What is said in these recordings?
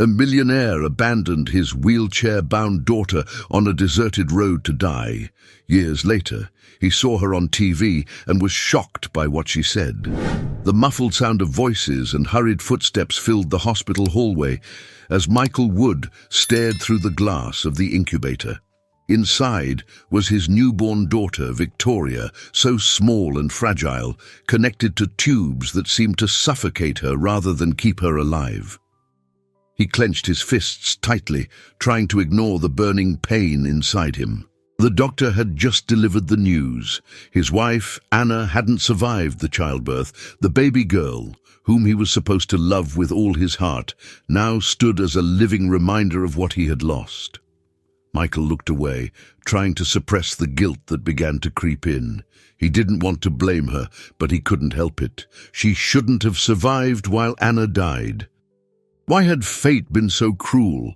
A millionaire abandoned his wheelchair-bound daughter on a deserted road to die. Years later, he saw her on TV and was shocked by what she said. The muffled sound of voices and hurried footsteps filled the hospital hallway as Michael Wood stared through the glass of the incubator. Inside was his newborn daughter, Victoria, so small and fragile, connected to tubes that seemed to suffocate her rather than keep her alive. He clenched his fists tightly, trying to ignore the burning pain inside him. The doctor had just delivered the news. His wife, Anna, hadn't survived the childbirth. The baby girl, whom he was supposed to love with all his heart, now stood as a living reminder of what he had lost. Michael looked away, trying to suppress the guilt that began to creep in. He didn't want to blame her, but he couldn't help it. She shouldn't have survived while Anna died. Why had fate been so cruel?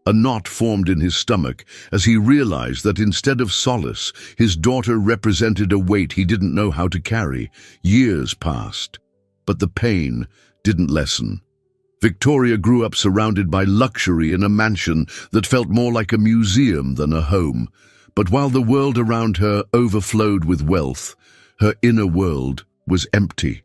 A knot formed in his stomach as he realized that instead of solace, his daughter represented a weight he didn't know how to carry. Years passed, but the pain didn't lessen. Victoria grew up surrounded by luxury in a mansion that felt more like a museum than a home. But while the world around her overflowed with wealth, her inner world was empty.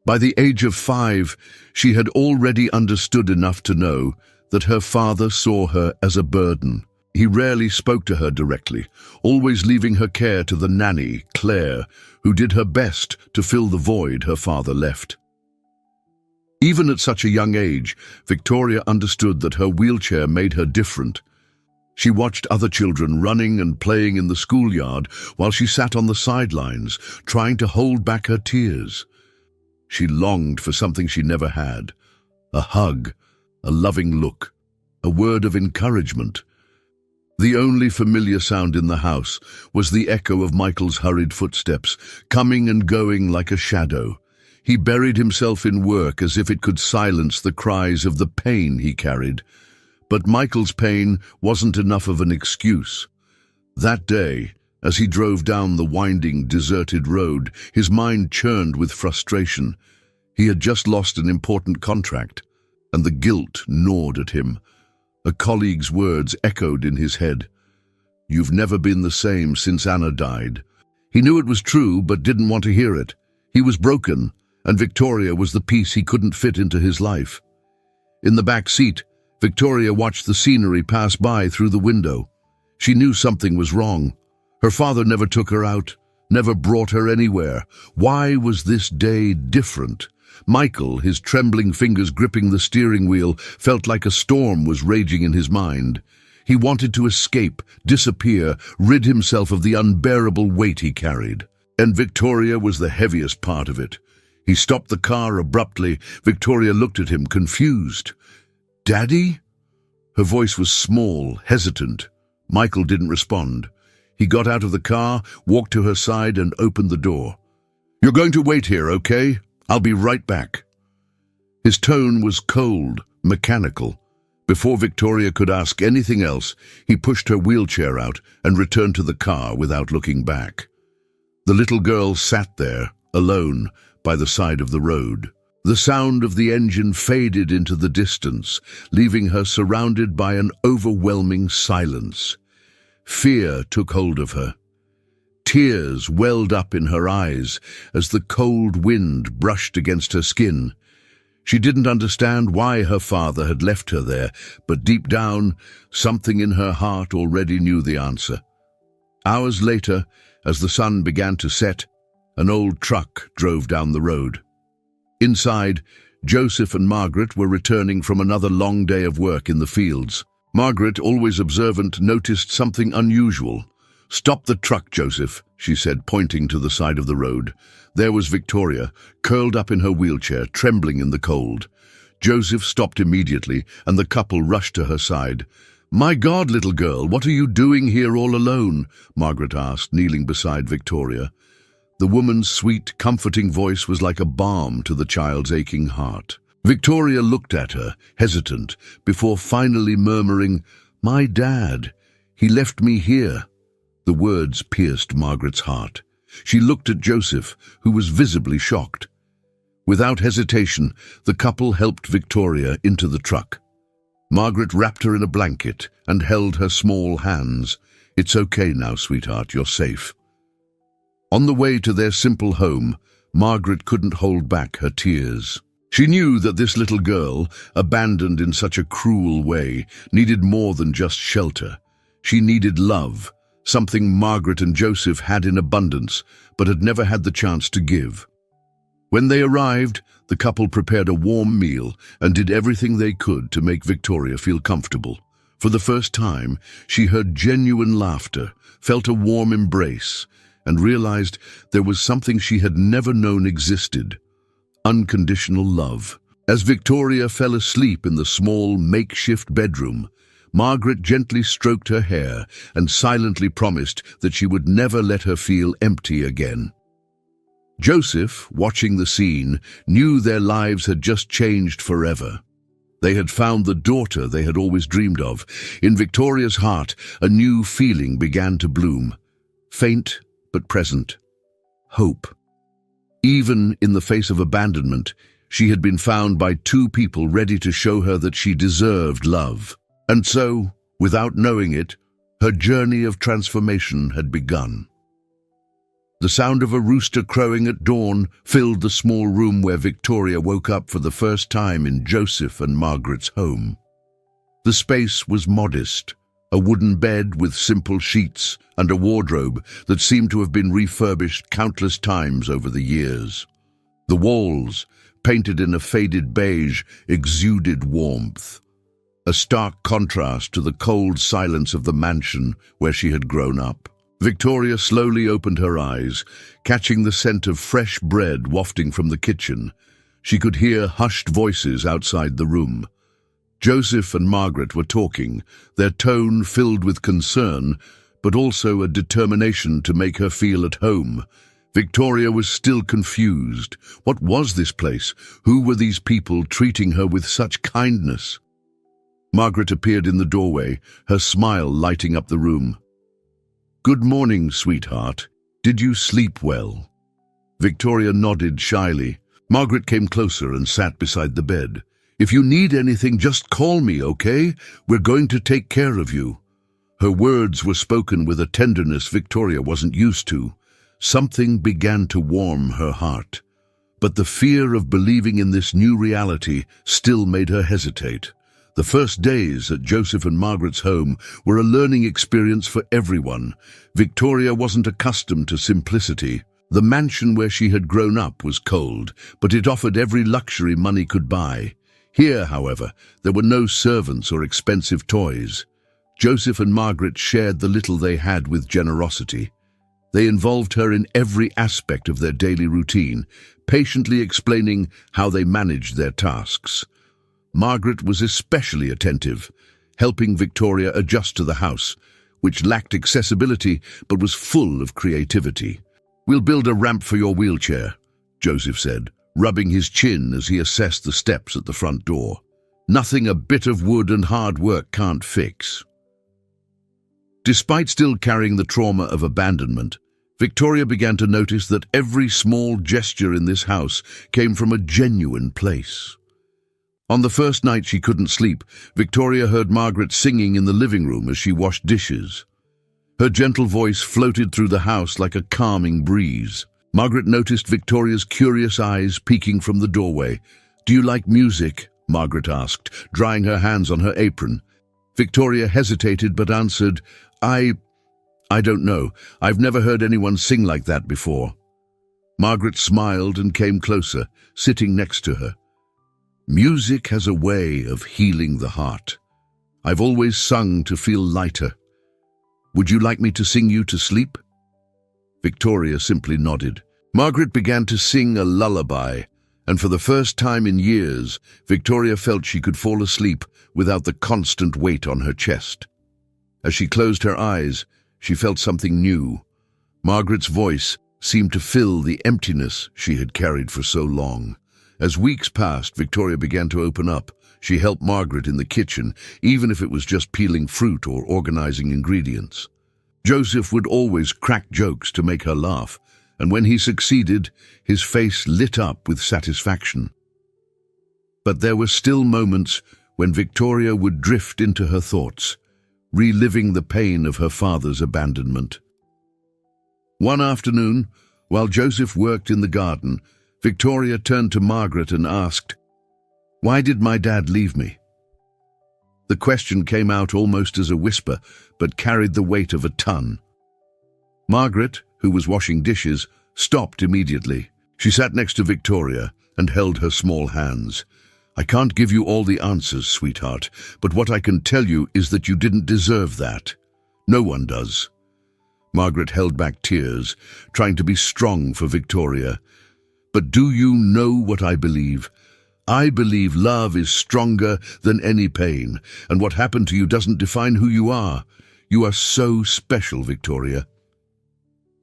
By the age of 5, she had already understood enough to know that her father saw her as a burden. He rarely spoke to her directly, always leaving her care to the nanny, Claire, who did her best to fill the void her father left. Even at such a young age, Victoria understood that her wheelchair made her different. She watched other children running and playing in the schoolyard while she sat on the sidelines, trying to hold back her tears. She longed for something she never had, a hug, a loving look, a word of encouragement. The only familiar sound in the house was the echo of Michael's hurried footsteps, coming and going like a shadow. He buried himself in work as if it could silence the cries of the pain he carried. But Michael's pain wasn't enough of an excuse. That day, as he drove down the winding, deserted road, his mind churned with frustration. He had just lost an important contract, and the guilt gnawed at him. A colleague's words echoed in his head. "You've never been the same since Anna died." He knew it was true, but didn't want to hear it. He was broken, and Victoria was the piece he couldn't fit into his life. In the back seat, Victoria watched the scenery pass by through the window. She knew something was wrong. Her father never took her out, never brought her anywhere. Why was this day different? Michael, his trembling fingers gripping the steering wheel, felt like a storm was raging in his mind. He wanted to escape, disappear, rid himself of the unbearable weight he carried. And Victoria was the heaviest part of it. He stopped the car abruptly. Victoria looked at him, confused. "Daddy?" Her voice was small, hesitant. Michael didn't respond. He got out of the car, walked to her side, and opened the door. "You're going to wait here, okay? I'll be right back." His tone was cold, mechanical. Before Victoria could ask anything else, he pushed her wheelchair out and returned to the car without looking back. The little girl sat there, alone, by the side of the road. The sound of the engine faded into the distance, leaving her surrounded by an overwhelming silence. Fear took hold of her. Tears welled up in her eyes as the cold wind brushed against her skin. She didn't understand why her father had left her there, but deep down, something in her heart already knew the answer. Hours later, as the sun began to set, an old truck drove down the road. Inside, Joseph and Margaret were returning from another long day of work in the fields. Margaret, always observant, noticed something unusual. "Stop the truck, Joseph," she said, pointing to the side of the road. There was Victoria, curled up in her wheelchair, trembling in the cold. Joseph stopped immediately, and the couple rushed to her side. "My God, little girl, what are you doing here all alone?" Margaret asked, kneeling beside Victoria. The woman's sweet, comforting voice was like a balm to the child's aching heart. Victoria looked at her, hesitant, before finally murmuring, "My dad, he left me here." The words pierced Margaret's heart. She looked at Joseph, who was visibly shocked. Without hesitation, the couple helped Victoria into the truck. Margaret wrapped her in a blanket and held her small hands. "It's okay now, sweetheart, you're safe." On the way to their simple home, Margaret couldn't hold back her tears. She knew that this little girl, abandoned in such a cruel way, needed more than just shelter. She needed love, something Margaret and Joseph had in abundance, but had never had the chance to give. When they arrived, the couple prepared a warm meal and did everything they could to make Victoria feel comfortable. For the first time, she heard genuine laughter, felt a warm embrace, and realized there was something she had never known existed: unconditional love. As Victoria fell asleep in the small, makeshift bedroom, Margaret gently stroked her hair and silently promised that she would never let her feel empty again. Joseph, watching the scene, knew their lives had just changed forever. They had found the daughter they had always dreamed of. In Victoria's heart, a new feeling began to bloom. Faint but present. Hope. Even in the face of abandonment, she had been found by two people ready to show her that she deserved love. And so, without knowing it, her journey of transformation had begun. The sound of a rooster crowing at dawn filled the small room where Victoria woke up for the first time in Joseph and Margaret's home. The space was modest, a wooden bed with simple sheets and a wardrobe that seemed to have been refurbished countless times over the years. The walls, painted in a faded beige, exuded warmth, a stark contrast to the cold silence of the mansion where she had grown up. Victoria slowly opened her eyes, catching the scent of fresh bread wafting from the kitchen. She could hear hushed voices outside the room. Joseph and Margaret were talking, their tone filled with concern, but also a determination to make her feel at home. Victoria was still confused. What was this place? Who were these people treating her with such kindness? Margaret appeared in the doorway, her smile lighting up the room. "Good morning, sweetheart. Did you sleep well?" Victoria nodded shyly. Margaret came closer and sat beside the bed. "If you need anything, just call me, okay? We're going to take care of you." Her words were spoken with a tenderness Victoria wasn't used to. Something began to warm her heart. But the fear of believing in this new reality still made her hesitate. The first days at Joseph and Margaret's home were a learning experience for everyone. Victoria wasn't accustomed to simplicity. The mansion where she had grown up was cold, but it offered every luxury money could buy. Here, however, there were no servants or expensive toys. Joseph and Margaret shared the little they had with generosity. They involved her in every aspect of their daily routine, patiently explaining how they managed their tasks. Margaret was especially attentive, helping Victoria adjust to the house, which lacked accessibility but was full of creativity. "We'll build a ramp for your wheelchair," Joseph said, rubbing his chin as he assessed the steps at the front door. "Nothing a bit of wood and hard work can't fix." Despite still carrying the trauma of abandonment, Victoria began to notice that every small gesture in this house came from a genuine place. On the first night she couldn't sleep, Victoria heard Margaret singing in the living room as she washed dishes. Her gentle voice floated through the house like a calming breeze. Margaret noticed Victoria's curious eyes peeking from the doorway. "Do you like music?" Margaret asked, drying her hands on her apron. Victoria hesitated but answered, I don't know. I've never heard anyone sing like that before." Margaret smiled and came closer, sitting next to her. "Music has a way of healing the heart. I've always sung to feel lighter. Would you like me to sing you to sleep?" Victoria simply nodded. Margaret began to sing a lullaby, and for the first time in years, Victoria felt she could fall asleep without the constant weight on her chest. As she closed her eyes, she felt something new. Margaret's voice seemed to fill the emptiness she had carried for so long. As weeks passed, Victoria began to open up. She helped Margaret in the kitchen, even if it was just peeling fruit or organizing ingredients. Joseph would always crack jokes to make her laugh, and when he succeeded, his face lit up with satisfaction. But there were still moments when Victoria would drift into her thoughts, reliving the pain of her father's abandonment. One afternoon, while Joseph worked in the garden, Victoria turned to Margaret and asked, "Why did my dad leave me?" The question came out almost as a whisper, but carried the weight of a ton. Margaret, who was washing dishes, stopped immediately. She sat next to Victoria and held her small hands. "I can't give you all the answers, sweetheart, but what I can tell you is that you didn't deserve that. No one does." Margaret held back tears, trying to be strong for Victoria. "But do you know what I believe? I believe love is stronger than any pain, and what happened to you doesn't define who you are. You are so special, Victoria."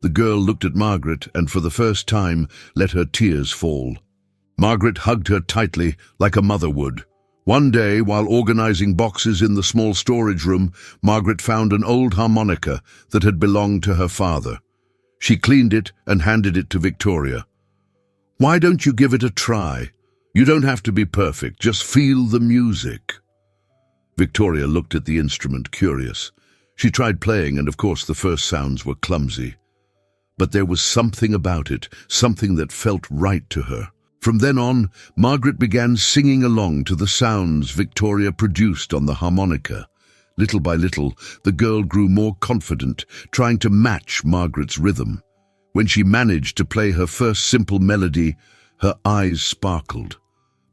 The girl looked at Margaret and for the first time let her tears fall. Margaret hugged her tightly like a mother would. One day, while organizing boxes in the small storage room, Margaret found an old harmonica that had belonged to her father. She cleaned it and handed it to Victoria. "Why don't you give it a try? You don't have to be perfect, just feel the music." Victoria looked at the instrument, curious. She tried playing, and of course the first sounds were clumsy. But there was something about it, something that felt right to her. From then on, Margaret began singing along to the sounds Victoria produced on the harmonica. Little by little, the girl grew more confident, trying to match Margaret's rhythm. When she managed to play her first simple melody, her eyes sparkled.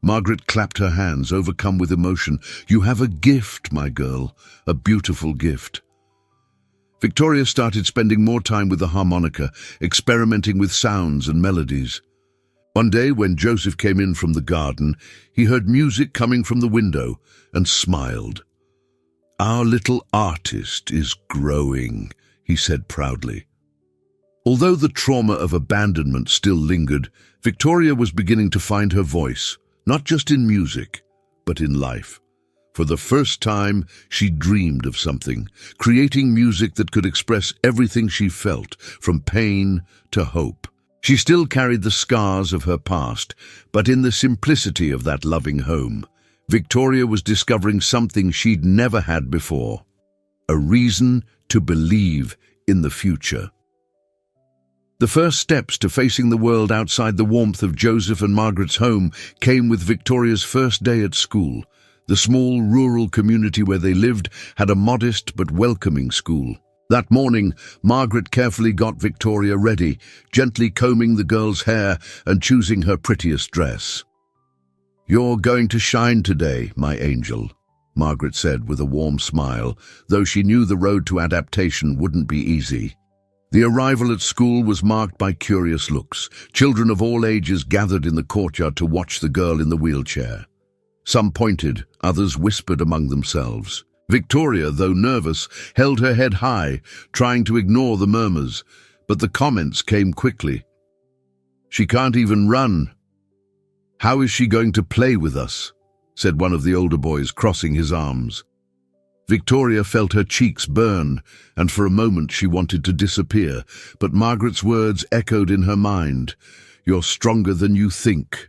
Margaret clapped her hands, overcome with emotion. "You have a gift, my girl, a beautiful gift." Victoria started spending more time with the harmonica, experimenting with sounds and melodies. One day, when Joseph came in from the garden, he heard music coming from the window and smiled. "Our little artist is growing," he said proudly. Although the trauma of abandonment still lingered, Victoria was beginning to find her voice, not just in music, but in life. For the first time, she dreamed of something, creating music that could express everything she felt, from pain to hope. She still carried the scars of her past, but in the simplicity of that loving home, Victoria was discovering something she'd never had before: a reason to believe in the future. The first steps to facing the world outside the warmth of Joseph and Margaret's home came with Victoria's first day at school. The small rural community where they lived had a modest but welcoming school. That morning, Margaret carefully got Victoria ready, gently combing the girl's hair and choosing her prettiest dress. "You're going to shine today, my angel," Margaret said with a warm smile, though she knew the road to adaptation wouldn't be easy. The arrival at school was marked by curious looks. Children of all ages gathered in the courtyard to watch the girl in the wheelchair. Some pointed, others whispered among themselves. Victoria, though nervous, held her head high, trying to ignore the murmurs, but the comments came quickly. "She can't even run. How is she going to play with us?" said one of the older boys, crossing his arms. Victoria felt her cheeks burn, and for a moment she wanted to disappear, but Margaret's words echoed in her mind. "You're stronger than you think."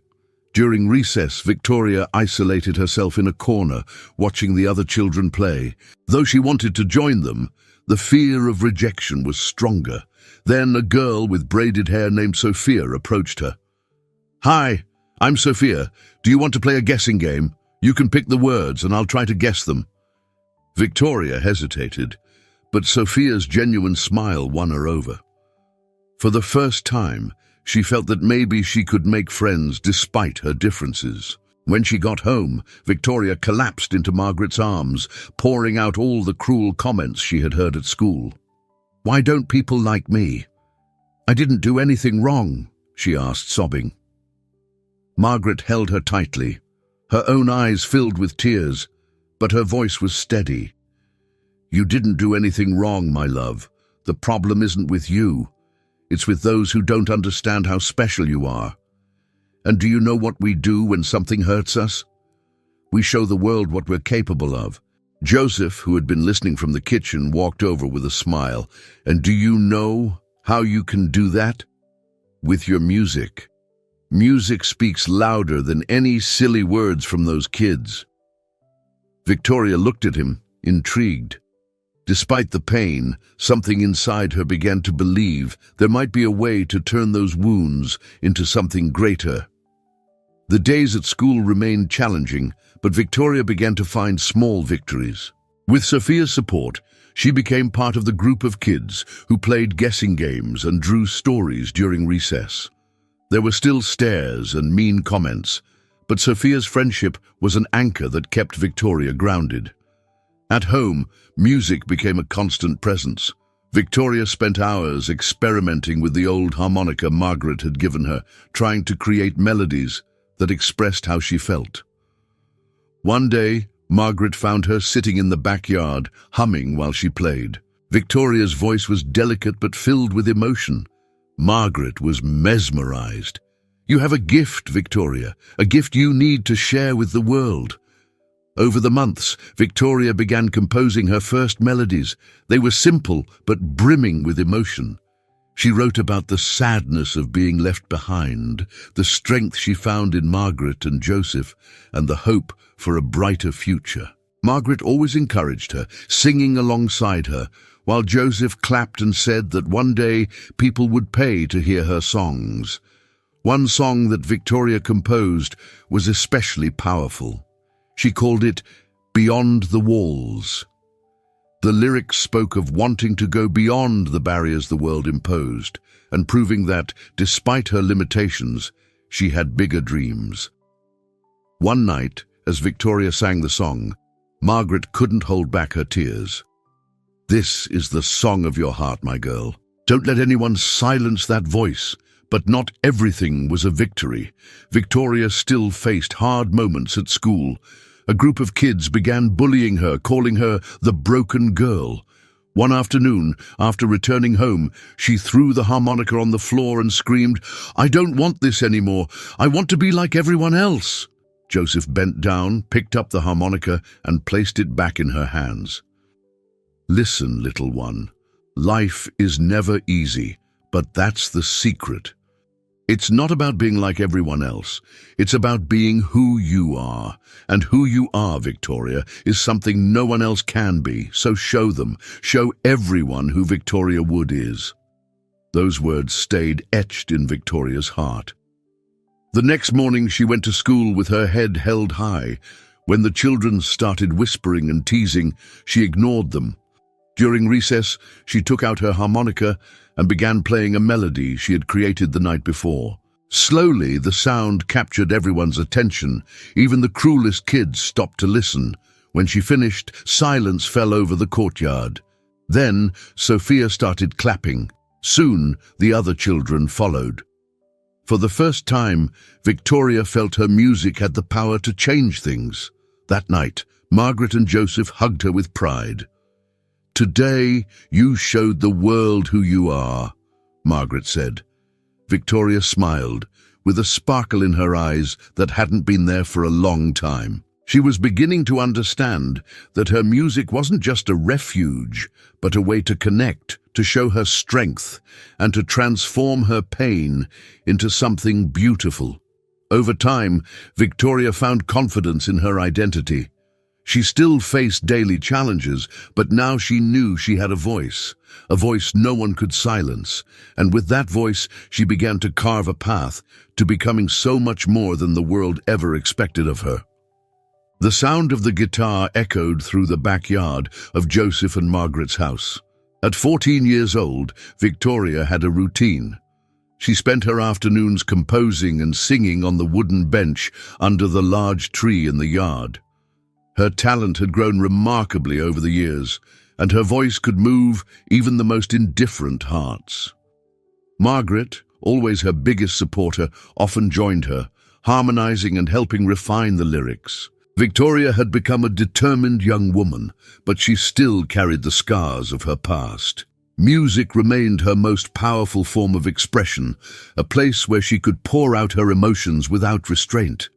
During recess, Victoria isolated herself in a corner, watching the other children play. Though she wanted to join them, the fear of rejection was stronger. Then a girl with braided hair named Sophia approached her. "Hi, I'm Sophia. Do you want to play a guessing game? You can pick the words and I'll try to guess them." Victoria hesitated, but Sophia's genuine smile won her over. For the first time, she felt that maybe she could make friends despite her differences. When she got home, Victoria collapsed into Margaret's arms, pouring out all the cruel comments she had heard at school. "Why don't people like me? I didn't do anything wrong," she asked, sobbing. Margaret held her tightly. Her own eyes filled with tears, but her voice was steady. "You didn't do anything wrong, my love. The problem isn't with you. It's with those who don't understand how special you are. And do you know what we do when something hurts us? We show the world what we're capable of." Joseph, who had been listening from the kitchen, walked over with a smile. "And do you know how you can do that? With your music. Music speaks louder than any silly words from those kids." Victoria looked at him, intrigued. Despite the pain, something inside her began to believe there might be a way to turn those wounds into something greater. The days at school remained challenging, but Victoria began to find small victories. With Sophia's support, she became part of the group of kids who played guessing games and drew stories during recess. There were still stares and mean comments, but Sophia's friendship was an anchor that kept Victoria grounded. At home, music became a constant presence. Victoria spent hours experimenting with the old harmonica Margaret had given her, trying to create melodies that expressed how she felt. One day, Margaret found her sitting in the backyard, humming while she played. Victoria's voice was delicate but filled with emotion. Margaret was mesmerized. "You have a gift, Victoria, a gift you need to share with the world." Over the months, Victoria began composing her first melodies. They were simple but brimming with emotion. She wrote about the sadness of being left behind, the strength she found in Margaret and Joseph, and the hope for a brighter future. Margaret always encouraged her, singing alongside her, while Joseph clapped and said that one day people would pay to hear her songs. One song that Victoria composed was especially powerful. She called it "Beyond the Walls." The lyrics spoke of wanting to go beyond the barriers the world imposed, and proving that, despite her limitations, she had bigger dreams. One night, as Victoria sang the song, Margaret couldn't hold back her tears. "This is the song of your heart, my girl. Don't let anyone silence that voice." But not everything was a victory. Victoria still faced hard moments at school. A group of kids began bullying her, calling her the broken girl. One afternoon, after returning home, she threw the harmonica on the floor and screamed, "I don't want this anymore. I want to be like everyone else." Joseph bent down, picked up the harmonica, and placed it back in her hands. "Listen, little one. Life is never easy, but that's the secret. It's not about being like everyone else. It's about being who you are. And who you are, Victoria, is something no one else can be. So show them. Show everyone who Victoria Wood is." Those words stayed etched in Victoria's heart. The next morning she went to school with her head held high. When the children started whispering and teasing, she ignored them. During recess, she took out her harmonica and began playing a melody she had created the night before. Slowly, the sound captured everyone's attention. Even the cruelest kids stopped to listen. When she finished, silence fell over the courtyard. Then, Sophia started clapping. Soon, the other children followed. For the first time, Victoria felt her music had the power to change things. That night, Margaret and Joseph hugged her with pride. "Today, you showed the world who you are," Margaret said. Victoria smiled, with a sparkle in her eyes that hadn't been there for a long time. She was beginning to understand that her music wasn't just a refuge, but a way to connect, to show her strength, and to transform her pain into something beautiful. Over time, Victoria found confidence in her identity. She still faced daily challenges, but now she knew she had a voice no one could silence. And with that voice, she began to carve a path to becoming so much more than the world ever expected of her. The sound of the guitar echoed through the backyard of Joseph and Margaret's house. At 14 years old, Victoria had a routine. She spent her afternoons composing and singing on the wooden bench under the large tree in the yard. Her talent had grown remarkably over the years, and her voice could move even the most indifferent hearts. Margaret, always her biggest supporter, often joined her, harmonizing and helping refine the lyrics. Victoria had become a determined young woman, but she still carried the scars of her past. Music remained her most powerful form of expression, a place where she could pour out her emotions without restraint.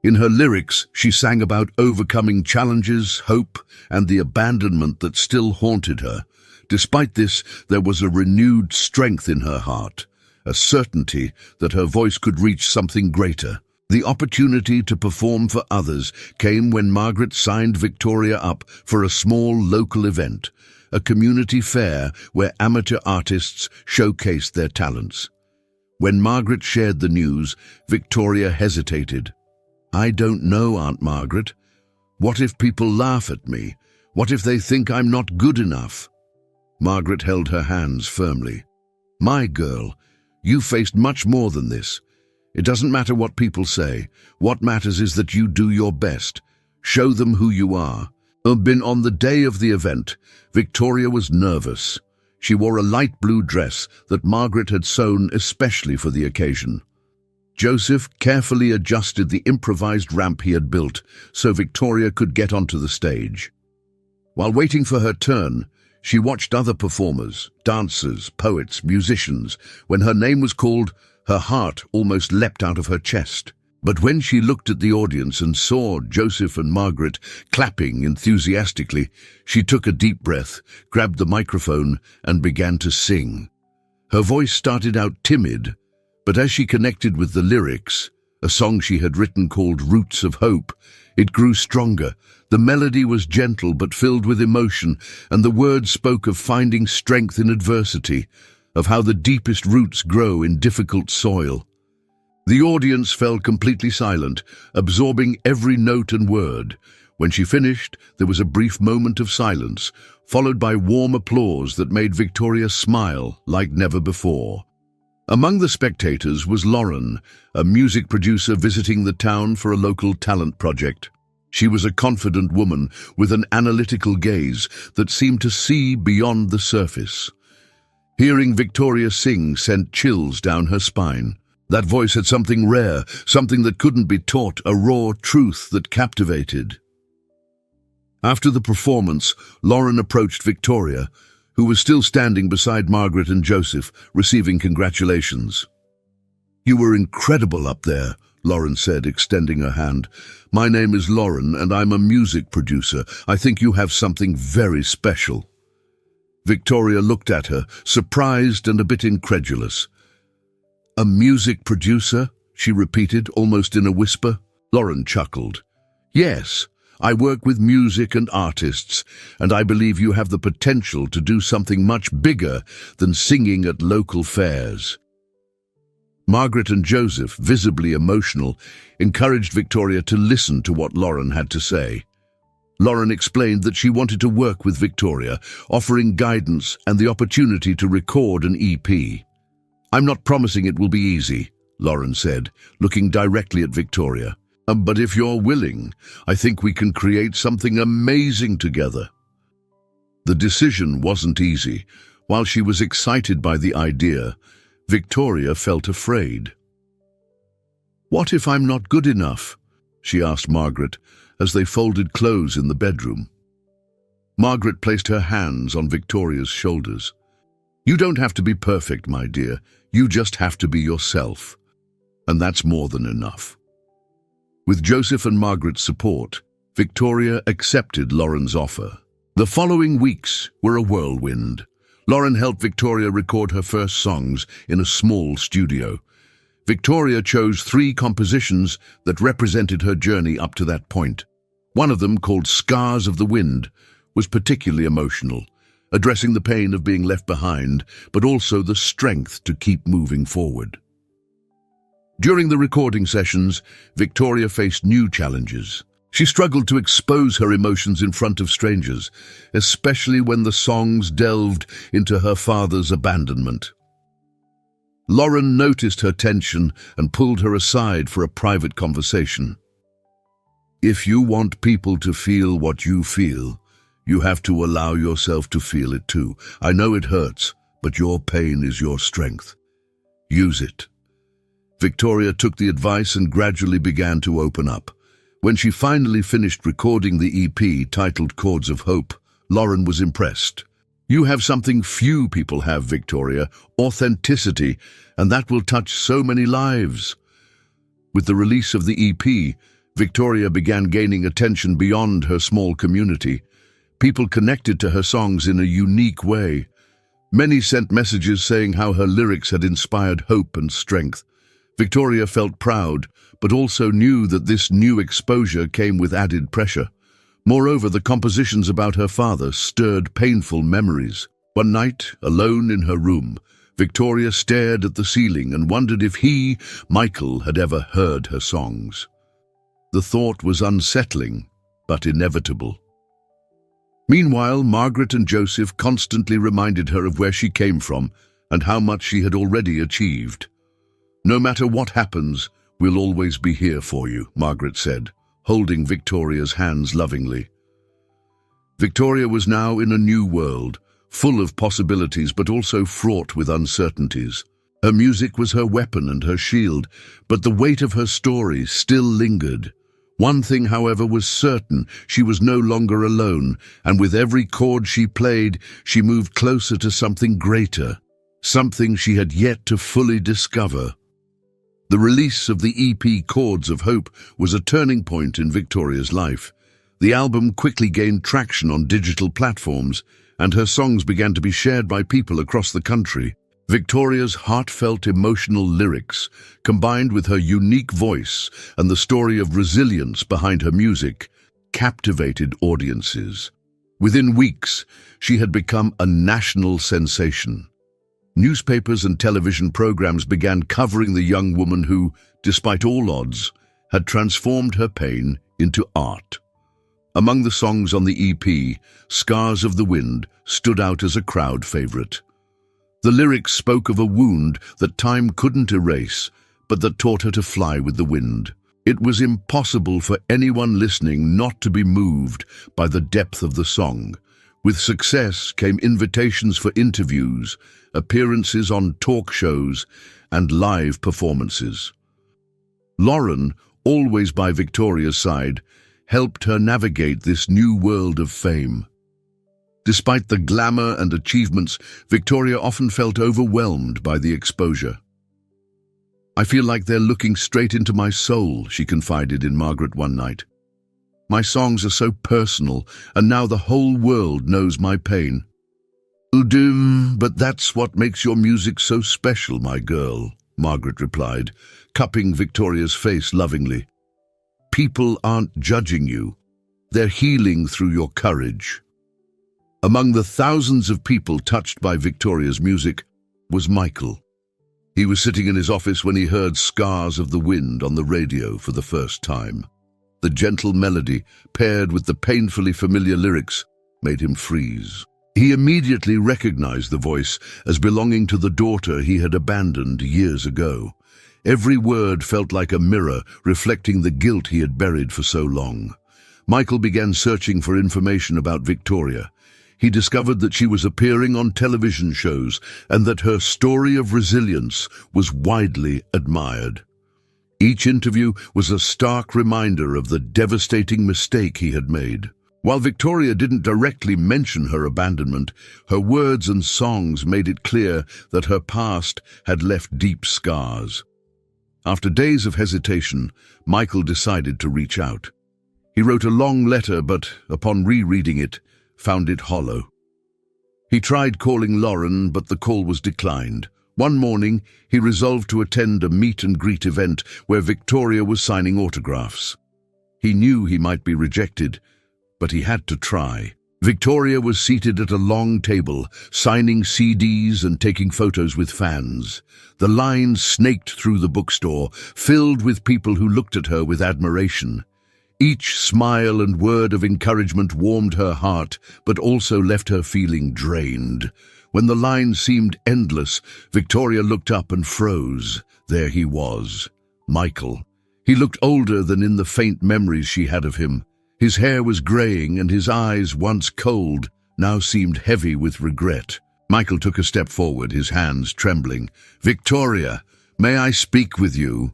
In her lyrics, she sang about overcoming challenges, hope, and the abandonment that still haunted her. Despite this, there was a renewed strength in her heart, a certainty that her voice could reach something greater. The opportunity to perform for others came when Margaret signed Victoria up for a small local event, a community fair where amateur artists showcased their talents. When Margaret shared the news, Victoria hesitated. "I don't know, Aunt Margaret. What if people laugh at me? What if they think I'm not good enough?" Margaret held her hands firmly. "My girl, you faced much more than this. It doesn't matter what people say. What matters is that you do your best. Show them who you are." On the day of the event, Victoria was nervous. She wore a light blue dress that Margaret had sewn especially for the occasion. Joseph carefully adjusted the improvised ramp he had built so Victoria could get onto the stage. While waiting for her turn, she watched other performers, dancers, poets, musicians. When her name was called, her heart almost leapt out of her chest. But when she looked at the audience and saw Joseph and Margaret clapping enthusiastically, she took a deep breath, grabbed the microphone, and began to sing. Her voice started out timid, but as she connected with the lyrics, a song she had written called Roots of Hope, it grew stronger. The melody was gentle but filled with emotion, and the words spoke of finding strength in adversity, of how the deepest roots grow in difficult soil. The audience fell completely silent, absorbing every note and word. When she finished, there was a brief moment of silence, followed by warm applause that made Victoria smile like never before. Among the spectators was Lauren, a music producer visiting the town for a local talent project. She was a confident woman with an analytical gaze that seemed to see beyond the surface. Hearing Victoria sing sent chills down her spine. That voice had something rare, something that couldn't be taught, a raw truth that captivated. After the performance, Lauren approached Victoria, who was still standing beside Margaret and Joseph, receiving congratulations. "You were incredible up there," Lauren said, extending her hand. "My name is Lauren, and I'm a music producer. I think you have something very special." Victoria looked at her, surprised and a bit incredulous. "A music producer?" she repeated, almost in a whisper. Lauren chuckled. "Yes, I work with music and artists, and I believe you have the potential to do something much bigger than singing at local fairs." Margaret and Joseph, visibly emotional, encouraged Victoria to listen to what Lauren had to say. Lauren explained that she wanted to work with Victoria, offering guidance and the opportunity to record an EP. "I'm not promising it will be easy," Lauren said, looking directly at Victoria. "But if you're willing, I think we can create something amazing together." The decision wasn't easy. While she was excited by the idea, Victoria felt afraid. "What if I'm not good enough?" she asked Margaret as they folded clothes in the bedroom. Margaret placed her hands on Victoria's shoulders. "You don't have to be perfect, my dear. You just have to be yourself. And that's more than enough." With Joseph and Margaret's support, Victoria accepted Lauren's offer. The following weeks were a whirlwind. Lauren helped Victoria record her first songs in a small studio. Victoria chose 3 compositions that represented her journey up to that point. One of them, called Scars of the Wind, was particularly emotional, addressing the pain of being left behind, but also the strength to keep moving forward. During the recording sessions, Victoria faced new challenges. She struggled to expose her emotions in front of strangers, especially when the songs delved into her father's abandonment. Lauren noticed her tension and pulled her aside for a private conversation. "If you want people to feel what you feel, you have to allow yourself to feel it too. I know it hurts, but your pain is your strength. Use it." Victoria took the advice and gradually began to open up. When she finally finished recording the EP titled Chords of Hope, Lauren was impressed. "You have something few people have, Victoria, authenticity, and that will touch so many lives." With the release of the EP, Victoria began gaining attention beyond her small community. People connected to her songs in a unique way. Many sent messages saying how her lyrics had inspired hope and strength. Victoria felt proud, but also knew that this new exposure came with added pressure. Moreover, the compositions about her father stirred painful memories. One night, alone in her room, Victoria stared at the ceiling and wondered if he, Michael, had ever heard her songs. The thought was unsettling, but inevitable. Meanwhile, Margaret and Joseph constantly reminded her of where she came from and how much she had already achieved. "No matter what happens, we'll always be here for you," Margaret said, holding Victoria's hands lovingly. Victoria was now in a new world, full of possibilities but also fraught with uncertainties. Her music was her weapon and her shield, but the weight of her story still lingered. One thing, however, was certain: she was no longer alone, and with every chord she played, she moved closer to something greater, something she had yet to fully discover. The release of the EP Chords of Hope was a turning point in Victoria's life. The album quickly gained traction on digital platforms, and her songs began to be shared by people across the country. Victoria's heartfelt, emotional lyrics, combined with her unique voice and the story of resilience behind her music, captivated audiences. Within weeks, she had become a national sensation. Newspapers and television programs began covering the young woman who, despite all odds, had transformed her pain into art. Among the songs on the EP, Scars of the Wind stood out as a crowd favorite. The lyrics spoke of a wound that time couldn't erase, but that taught her to fly with the wind. It was impossible for anyone listening not to be moved by the depth of the song. With success came invitations for interviews, appearances on talk shows, and live performances. Lauren, always by Victoria's side, helped her navigate this new world of fame. Despite the glamour and achievements, Victoria often felt overwhelmed by the exposure. "I feel like they're looking straight into my soul," she confided in Margaret one night. "My songs are so personal, and now the whole world knows my pain." But that's what makes your music so special, my girl," Margaret replied, cupping Victoria's face lovingly. "People aren't judging you. They're healing through your courage." Among the thousands of people touched by Victoria's music was Michael. He was sitting in his office when he heard Scars of the Wind on the radio for the first time. The gentle melody, paired with the painfully familiar lyrics, made him freeze. He immediately recognized the voice as belonging to the daughter he had abandoned years ago. Every word felt like a mirror, reflecting the guilt he had buried for so long. Michael began searching for information about Victoria. He discovered that she was appearing on television shows and that her story of resilience was widely admired. Each interview was a stark reminder of the devastating mistake he had made. While Victoria didn't directly mention her abandonment, her words and songs made it clear that her past had left deep scars. After days of hesitation, Michael decided to reach out. He wrote a long letter, but upon rereading it, found it hollow. He tried calling Lauren, but the call was declined. One morning, he resolved to attend a meet-and-greet event where Victoria was signing autographs. He knew he might be rejected, but he had to try. Victoria was seated at a long table, signing CDs and taking photos with fans. The lines snaked through the bookstore, filled with people who looked at her with admiration. Each smile and word of encouragement warmed her heart, but also left her feeling drained. When the line seemed endless, Victoria looked up and froze. There he was, Michael. He looked older than in the faint memories she had of him. His hair was graying, and his eyes, once cold, now seemed heavy with regret. Michael took a step forward, his hands trembling. "Victoria, may I speak with you?"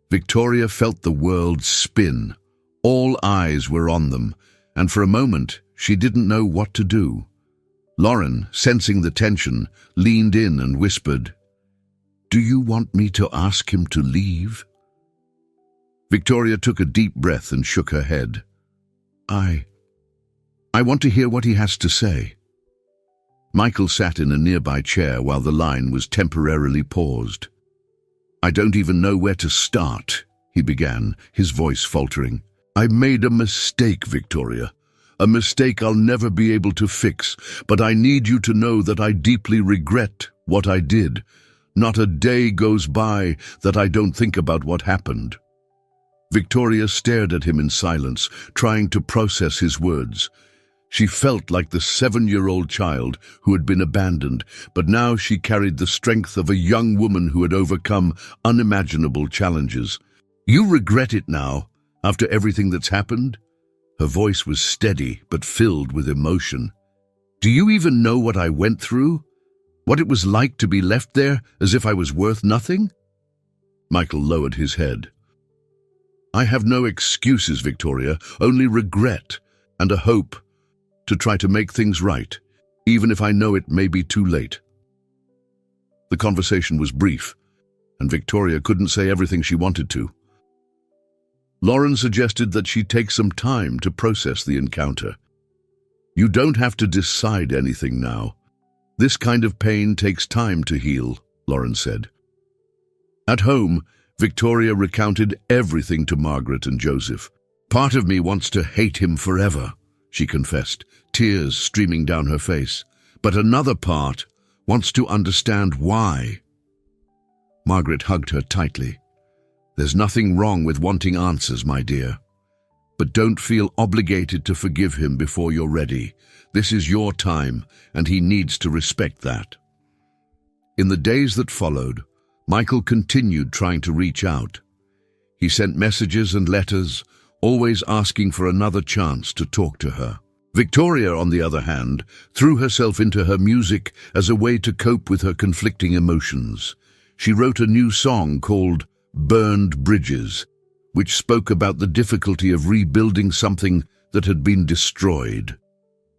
Victoria felt the world spin. All eyes were on them, and for a moment she didn't know what to do. Lauren, sensing the tension, leaned in and whispered, "Do you want me to ask him to leave?" Victoria took a deep breath and shook her head. I want to hear what he has to say." Michael sat in a nearby chair while the line was temporarily paused. "I don't even know where to start," he began, his voice faltering. "I made a mistake, Victoria. A mistake I'll never be able to fix, but I need you to know that I deeply regret what I did. Not a day goes by that I don't think about what happened." Victoria stared at him in silence, trying to process his words. She felt like the 7-year-old child who had been abandoned, but now she carried the strength of a young woman who had overcome unimaginable challenges. "You regret it now, after everything that's happened?" Her voice was steady, but filled with emotion. "Do you even know what I went through? What it was like to be left there as if I was worth nothing?" Michael lowered his head. "I have no excuses, Victoria, only regret and a hope to try to make things right, even if I know it may be too late." The conversation was brief, and Victoria couldn't say everything she wanted to. Lauren suggested that she take some time to process the encounter. "You don't have to decide anything now. This kind of pain takes time to heal," Lauren said. At home, Victoria recounted everything to Margaret and Joseph. "Part of me wants to hate him forever," she confessed, tears streaming down her face. "But another part wants to understand why." Margaret hugged her tightly. "There's nothing wrong with wanting answers, my dear. But don't feel obligated to forgive him before you're ready. This is your time, and he needs to respect that." In the days that followed, Michael continued trying to reach out. He sent messages and letters, always asking for another chance to talk to her. Victoria, on the other hand, threw herself into her music as a way to cope with her conflicting emotions. She wrote a new song called "Burned Bridges," which spoke about the difficulty of rebuilding something that had been destroyed.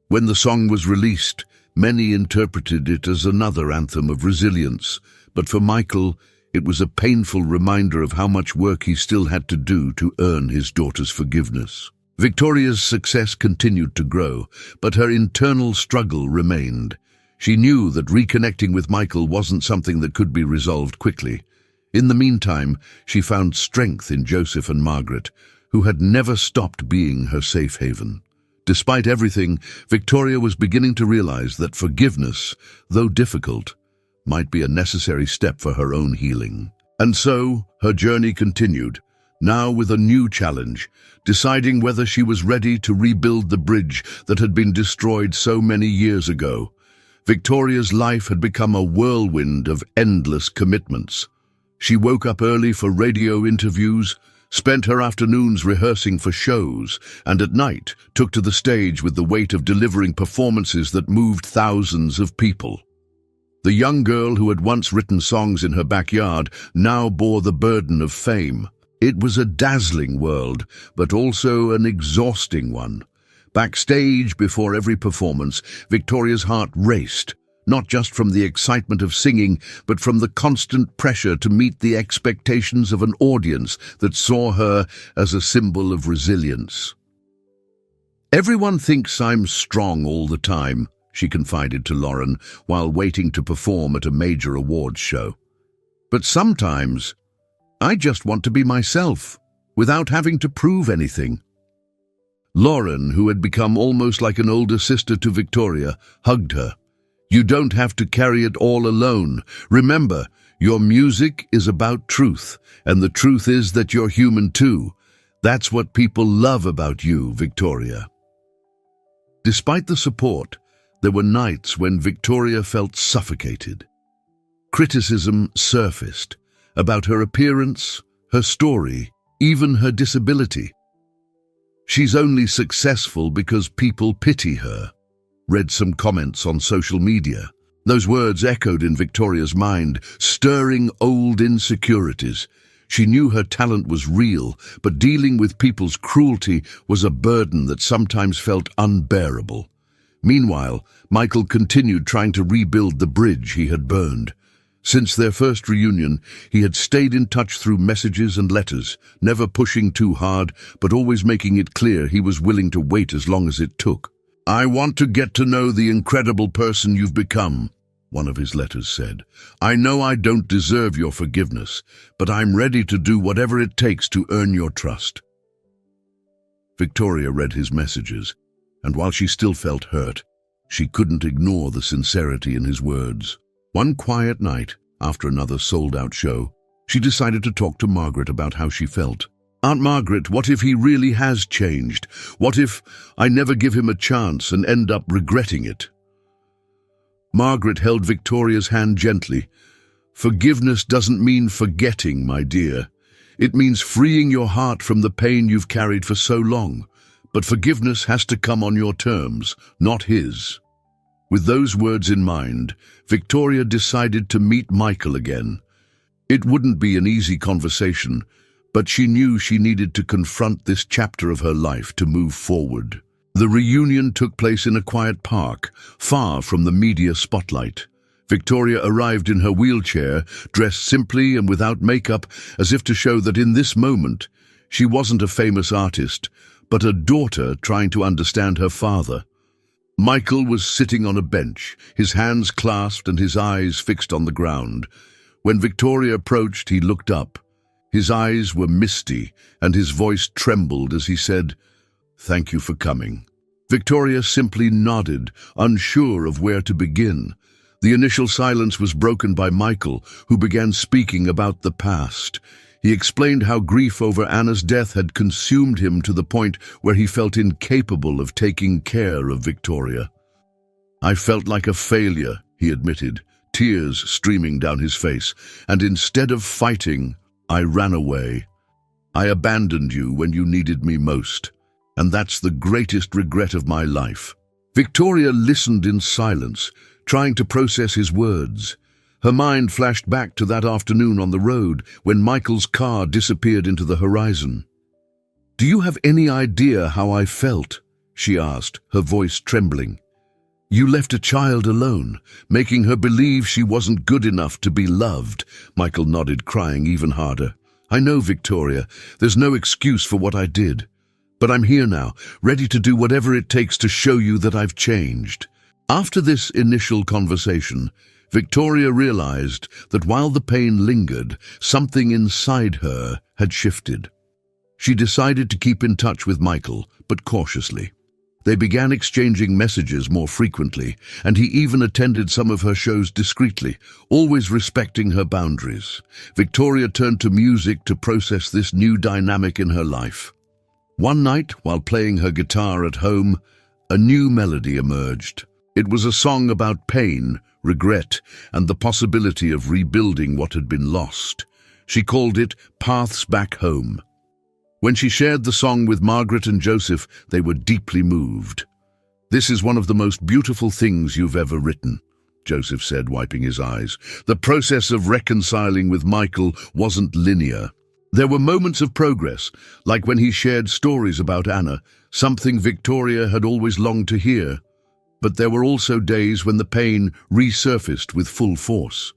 When the song was released, many interpreted it as another anthem of resilience, but for Michael, it was a painful reminder of how much work he still had to do to earn his daughter's forgiveness. Victoria's success continued to grow, but her internal struggle remained. She knew that reconnecting with Michael wasn't something that could be resolved quickly. In the meantime, she found strength in Joseph and Margaret, who had never stopped being her safe haven. Despite everything, Victoria was beginning to realize that forgiveness, though difficult, might be a necessary step for her own healing. And so, her journey continued, now with a new challenge, deciding whether she was ready to rebuild the bridge that had been destroyed so many years ago. Victoria's life had become a whirlwind of endless commitments. She woke up early for radio interviews, spent her afternoons rehearsing for shows, and at night took to the stage with the weight of delivering performances that moved thousands of people. The young girl who had once written songs in her backyard now bore the burden of fame. It was a dazzling world, but also an exhausting one. Backstage, before every performance, Victoria's heart raced, not just from the excitement of singing, but from the constant pressure to meet the expectations of an audience that saw her as a symbol of resilience. "Everyone thinks I'm strong all the time," she confided to Lauren while waiting to perform at a major awards show. "But sometimes, I just want to be myself, without having to prove anything." Lauren, who had become almost like an older sister to Victoria, hugged her. "You don't have to carry it all alone. Remember, your music is about truth, and the truth is that you're human too. That's what people love about you, Victoria." Despite the support, there were nights when Victoria felt suffocated. Criticism surfaced about her appearance, her story, even her disability. "She's only successful because people pity her," read some comments on social media. Those words echoed in Victoria's mind, stirring old insecurities. She knew her talent was real, but dealing with people's cruelty was a burden that sometimes felt unbearable. Meanwhile, Michael continued trying to rebuild the bridge he had burned. Since their first reunion, he had stayed in touch through messages and letters, never pushing too hard, but always making it clear he was willing to wait as long as it took. "I want to get to know the incredible person you've become," one of his letters said. "I know I don't deserve your forgiveness, but I'm ready to do whatever it takes to earn your trust." Victoria read his messages, and while she still felt hurt, she couldn't ignore the sincerity in his words. One quiet night, after another sold-out show, she decided to talk to Margaret about how she felt. "Aunt Margaret, what if he really has changed? What if I never give him a chance and end up regretting it?" Margaret held Victoria's hand gently. "Forgiveness doesn't mean forgetting, my dear. It means freeing your heart from the pain you've carried for so long. But forgiveness has to come on your terms, not his." With those words in mind, Victoria decided to meet Michael again. It wouldn't be an easy conversation, but she knew she needed to confront this chapter of her life to move forward. The reunion took place in a quiet park, far from the media spotlight. Victoria arrived in her wheelchair, dressed simply and without makeup, as if to show that in this moment, she wasn't a famous artist, but a daughter trying to understand her father. Michael was sitting on a bench, his hands clasped and his eyes fixed on the ground. When Victoria approached, he looked up. His eyes were misty, and his voice trembled as he said, "Thank you for coming." Victoria simply nodded, unsure of where to begin. The initial silence was broken by Michael, who began speaking about the past. He explained how grief over Anna's death had consumed him to the point where he felt incapable of taking care of Victoria. "I felt like a failure," he admitted, tears streaming down his face, "and instead of fighting, I ran away. I abandoned you when you needed me most, and that's the greatest regret of my life." Victoria listened in silence, trying to process his words. Her mind flashed back to that afternoon on the road when Michael's car disappeared into the horizon. "Do you have any idea how I felt?" she asked, her voice trembling. "You left a child alone, making her believe she wasn't good enough to be loved." Michael nodded, crying even harder. "I know, Victoria, there's no excuse for what I did. But I'm here now, ready to do whatever it takes to show you that I've changed." After this initial conversation, Victoria realized that while the pain lingered, something inside her had shifted. She decided to keep in touch with Michael, but cautiously. They began exchanging messages more frequently, and he even attended some of her shows discreetly, always respecting her boundaries. Victoria turned to music to process this new dynamic in her life. One night, while playing her guitar at home, a new melody emerged. It was a song about pain, regret, and the possibility of rebuilding what had been lost. She called it Paths Back Home. When she shared the song with Margaret and Joseph, they were deeply moved. "This is one of the most beautiful things you've ever written," Joseph said, wiping his eyes. The process of reconciling with Michael wasn't linear. There were moments of progress, like when he shared stories about Anna, something Victoria had always longed to hear. But there were also days when the pain resurfaced with full force.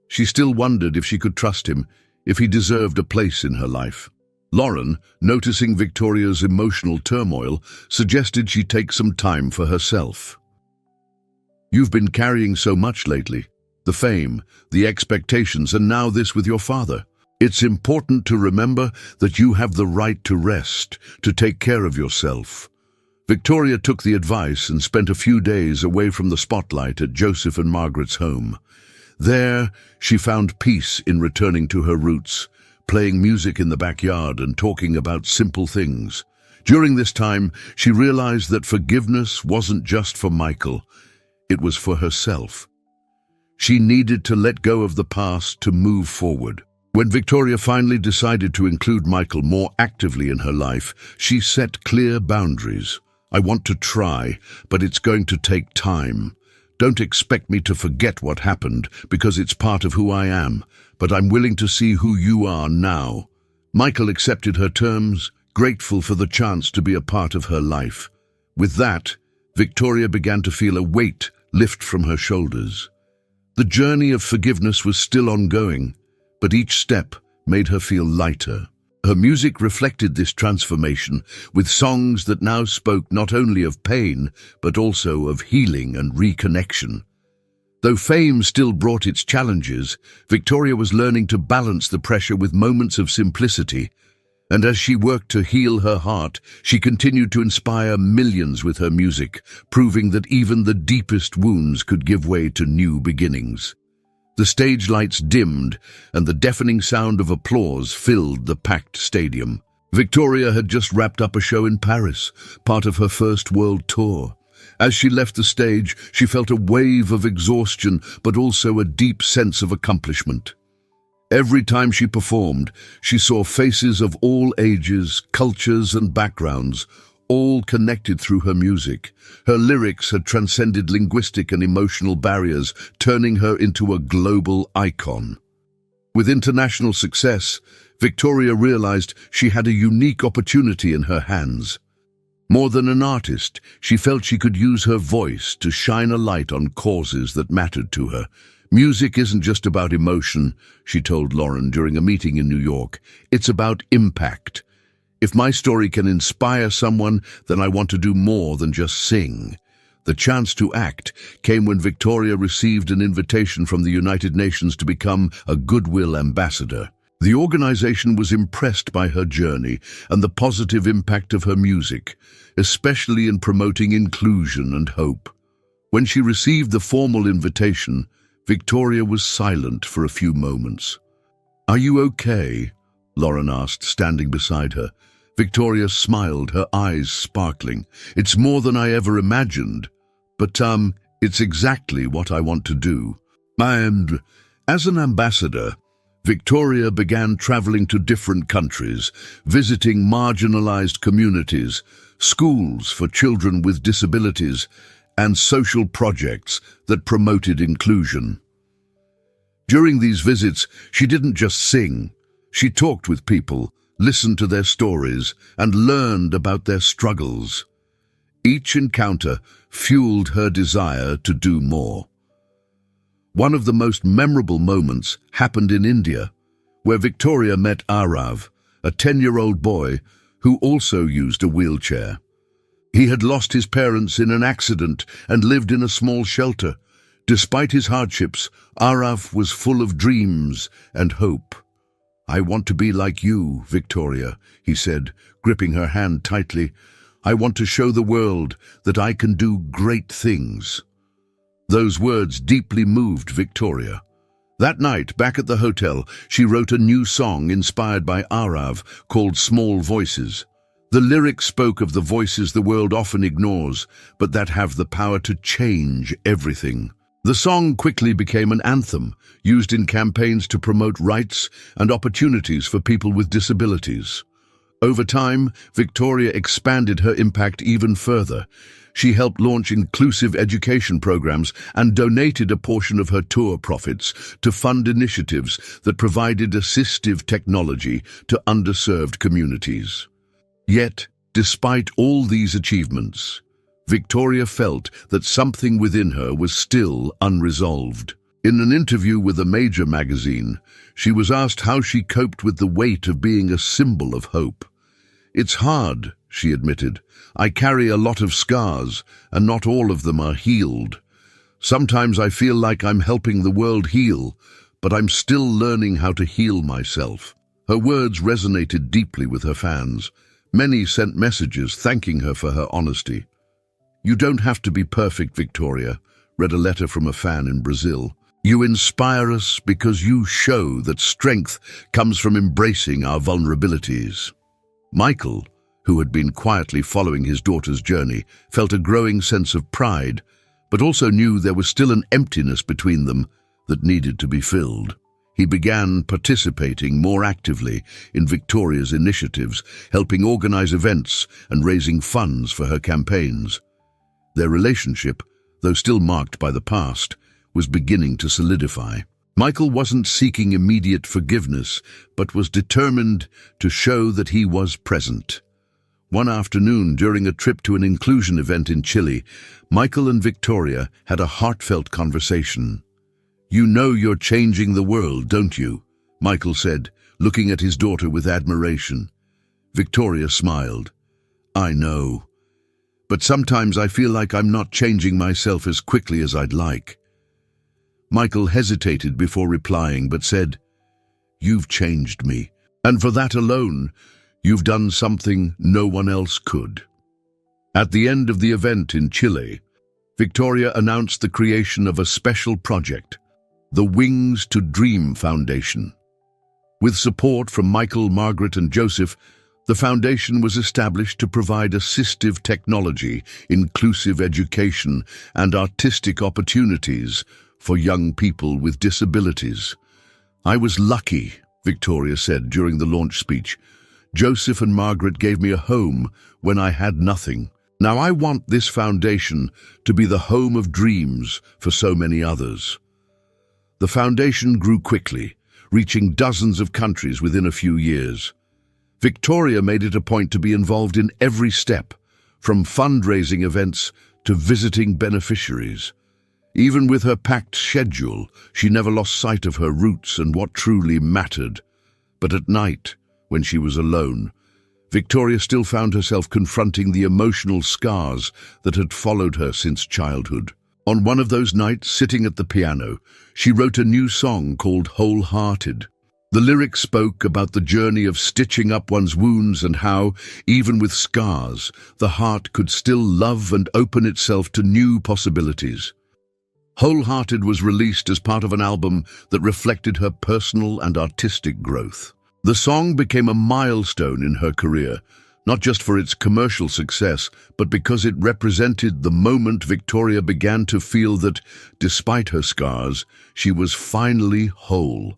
She still wondered if she could trust him, if he deserved a place in her life. Lauren, noticing Victoria's emotional turmoil, suggested she take some time for herself. "You've been carrying so much lately. The fame, the expectations, and now this with your father. It's important to remember that you have the right to rest, to take care of yourself." Victoria took the advice and spent a few days away from the spotlight at Joseph and Margaret's home. There, she found peace in returning to her roots, playing music in the backyard and talking about simple things. During this time, she realized that forgiveness wasn't just for Michael, it was for herself. She needed to let go of the past to move forward. When Victoria finally decided to include Michael more actively in her life, she set clear boundaries. "I want to try, but it's going to take time. Don't expect me to forget what happened, because it's part of who I am, but I'm willing to see who you are now." Michael accepted her terms, grateful for the chance to be a part of her life. With that, Victoria began to feel a weight lift from her shoulders. The journey of forgiveness was still ongoing, but each step made her feel lighter. Her music reflected this transformation, with songs that now spoke not only of pain, but also of healing and reconnection. Though fame still brought its challenges, Victoria was learning to balance the pressure with moments of simplicity. And as she worked to heal her heart, she continued to inspire millions with her music, proving that even the deepest wounds could give way to new beginnings. The stage lights dimmed, and the deafening sound of applause filled the packed stadium. Victoria had just wrapped up a show in Paris, part of her first world tour. As she left the stage, she felt a wave of exhaustion, but also a deep sense of accomplishment. Every time she performed, she saw faces of all ages, cultures, and backgrounds, all connected through her music. Her lyrics had transcended linguistic and emotional barriers, turning her into a global icon. With international success, Victoria realized she had a unique opportunity in her hands. More than an artist, she felt she could use her voice to shine a light on causes that mattered to her. Music isn't just about emotion, she told Lauren during a meeting in New York. It's about impact. If my story can inspire someone, then I want to do more than just sing. The chance to act came when Victoria received an invitation from the United Nations to become a Goodwill Ambassador. The organization was impressed by her journey and the positive impact of her music, especially in promoting inclusion and hope. When she received the formal invitation, Victoria was silent for a few moments. "Are you okay?" Lauren asked, standing beside her. Victoria smiled, her eyes sparkling. "It's more than I ever imagined, but it's exactly what I want to do." And as an ambassador, Victoria began traveling to different countries, visiting marginalized communities, schools for children with disabilities, and social projects that promoted inclusion. During these visits, she didn't just sing. She talked with people, listened to their stories, and learned about their struggles. Each encounter fueled her desire to do more. One of the most memorable moments happened in India, where Victoria met Arav, a 10-year-old boy who also used a wheelchair. He had lost his parents in an accident and lived in a small shelter. Despite his hardships, Arav was full of dreams and hope. "I want to be like you, Victoria," he said, gripping her hand tightly. "I want to show the world that I can do great things." Those words deeply moved Victoria. That night, back at the hotel, she wrote a new song inspired by Arav called Small Voices. The lyrics spoke of the voices the world often ignores, but that have the power to change everything. The song quickly became an anthem, used in campaigns to promote rights and opportunities for people with disabilities. Over time, Victoria expanded her impact even further. She helped launch inclusive education programs and donated a portion of her tour profits to fund initiatives that provided assistive technology to underserved communities. Yet, despite all these achievements, Victoria felt that something within her was still unresolved. In an interview with a major magazine, she was asked how she coped with the weight of being a symbol of hope. "It's hard," she admitted. "I carry a lot of scars, and not all of them are healed. Sometimes I feel like I'm helping the world heal, but I'm still learning how to heal myself." Her words resonated deeply with her fans. Many sent messages thanking her for her honesty. "You don't have to be perfect, Victoria," read a letter from a fan in Brazil. "You inspire us because you show that strength comes from embracing our vulnerabilities." Michael, who had been quietly following his daughter's journey, felt a growing sense of pride, but also knew there was still an emptiness between them that needed to be filled. He began participating more actively in Victoria's initiatives, helping organize events and raising funds for her campaigns. Their relationship, though still marked by the past, was beginning to solidify. Michael wasn't seeking immediate forgiveness, but was determined to show that he was present. One afternoon, during a trip to an inclusion event in Chile, Michael and Victoria had a heartfelt conversation. "You know you're changing the world, don't you?" Michael said, looking at his daughter with admiration. Victoria smiled. "I know. But sometimes I feel like I'm not changing myself as quickly as I'd like." Michael hesitated before replying, but said, "You've changed me, and for that alone, you've done something no one else could." At the end of the event in Chile, Victoria announced the creation of a special project, the Wings to Dream Foundation. With support from Michael, Margaret, and Joseph, the foundation was established to provide assistive technology, inclusive education, and artistic opportunities for young people with disabilities. "I was lucky," Victoria said during the launch speech. "Joseph and Margaret gave me a home when I had nothing. Now I want this foundation to be the home of dreams for so many others." The foundation grew quickly, reaching dozens of countries within a few years. Victoria made it a point to be involved in every step, from fundraising events to visiting beneficiaries. Even with her packed schedule, she never lost sight of her roots and what truly mattered. But at night, when she was alone, Victoria still found herself confronting the emotional scars that had followed her since childhood. On one of those nights, sitting at the piano, she wrote a new song called Wholehearted. The lyrics spoke about the journey of stitching up one's wounds and how, even with scars, the heart could still love and open itself to new possibilities. Wholehearted was released as part of an album that reflected her personal and artistic growth. The song became a milestone in her career, not just for its commercial success, but because it represented the moment Victoria began to feel that, despite her scars, she was finally whole.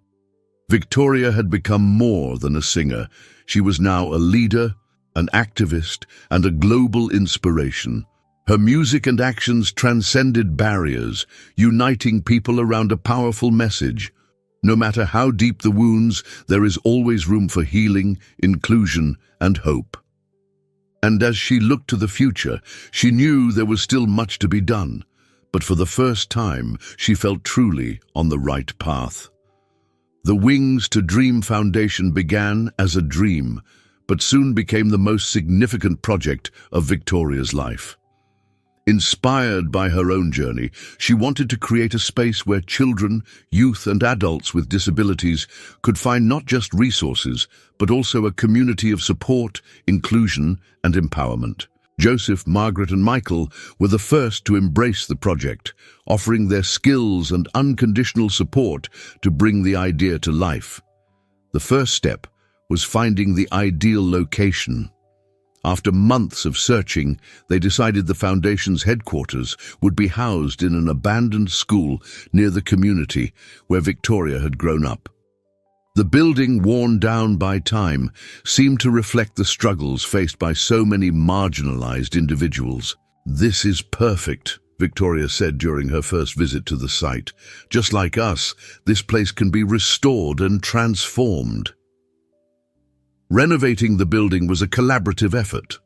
Victoria had become more than a singer. She was now a leader, an activist, and a global inspiration. Her music and actions transcended barriers, uniting people around a powerful message. No matter how deep the wounds, there is always room for healing, inclusion, and hope. And as she looked to the future, she knew there was still much to be done. But for the first time, she felt truly on the right path. The Wings to Dream Foundation began as a dream, but soon became the most significant project of Victoria's life. Inspired by her own journey, she wanted to create a space where children, youth, and adults with disabilities could find not just resources, but also a community of support, inclusion, and empowerment. Joseph, Margaret, and Michael were the first to embrace the project, offering their skills and unconditional support to bring the idea to life. The first step was finding the ideal location. After months of searching, they decided the foundation's headquarters would be housed in an abandoned school near the community where Victoria had grown up. The building, worn down by time, seemed to reflect the struggles faced by so many marginalized individuals. "This is perfect," Victoria said during her first visit to the site. "Just like us, this place can be restored and transformed." Renovating the building was a collaborative effort.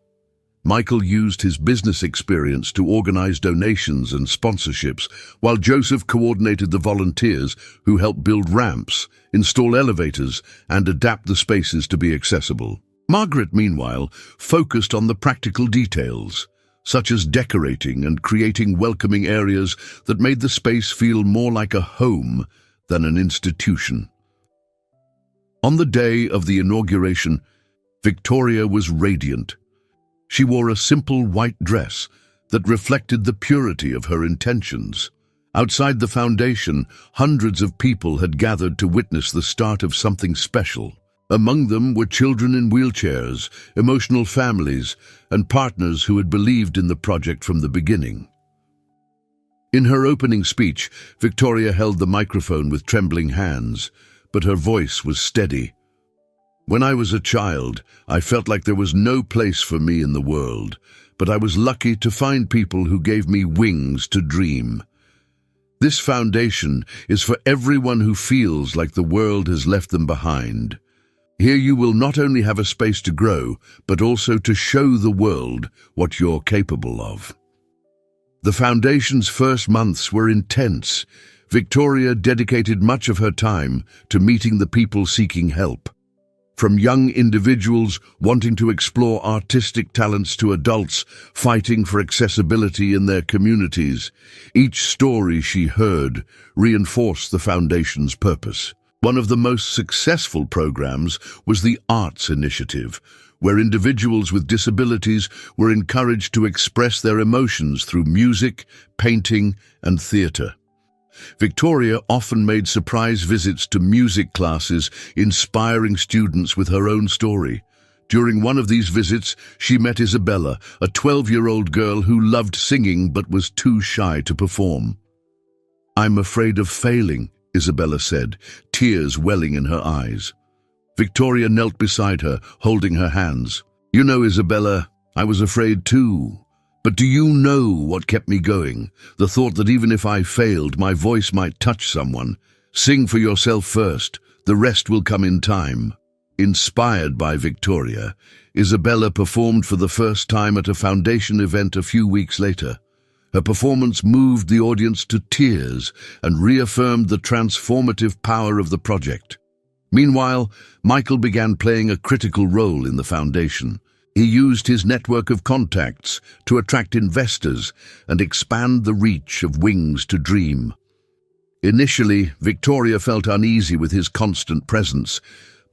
Michael used his business experience to organize donations and sponsorships, while Joseph coordinated the volunteers who helped build ramps, install elevators, and adapt the spaces to be accessible. Margaret, meanwhile, focused on the practical details, such as decorating and creating welcoming areas that made the space feel more like a home than an institution. On the day of the inauguration, Victoria was radiant. She wore a simple white dress that reflected the purity of her intentions. Outside the foundation, hundreds of people had gathered to witness the start of something special. Among them were children in wheelchairs, emotional families, and partners who had believed in the project from the beginning. In her opening speech, Victoria held the microphone with trembling hands, but her voice was steady. "When I was a child, I felt like there was no place for me in the world, but I was lucky to find people who gave me wings to dream. This foundation is for everyone who feels like the world has left them behind. Here you will not only have a space to grow, but also to show the world what you're capable of." The foundation's first months were intense. Victoria dedicated much of her time to meeting the people seeking help. From young individuals wanting to explore artistic talents to adults fighting for accessibility in their communities, each story she heard reinforced the Foundation's purpose. One of the most successful programs was the Arts Initiative, where individuals with disabilities were encouraged to express their emotions through music, painting, and theatre. Victoria often made surprise visits to music classes, inspiring students with her own story. During one of these visits, she met Isabella, a 12-year-old girl who loved singing but was too shy to perform. "I'm afraid of failing," Isabella said, tears welling in her eyes. Victoria knelt beside her, holding her hands. "You know, Isabella, I was afraid too. But do you know what kept me going? The thought that even if I failed, my voice might touch someone. Sing for yourself first. The rest will come in time." Inspired by Victoria, Isabella performed for the first time at a Foundation event a few weeks later. Her performance moved the audience to tears and reaffirmed the transformative power of the project. Meanwhile, Michael began playing a critical role in the Foundation. He used his network of contacts to attract investors and expand the reach of Wings to Dream. Initially, Victoria felt uneasy with his constant presence,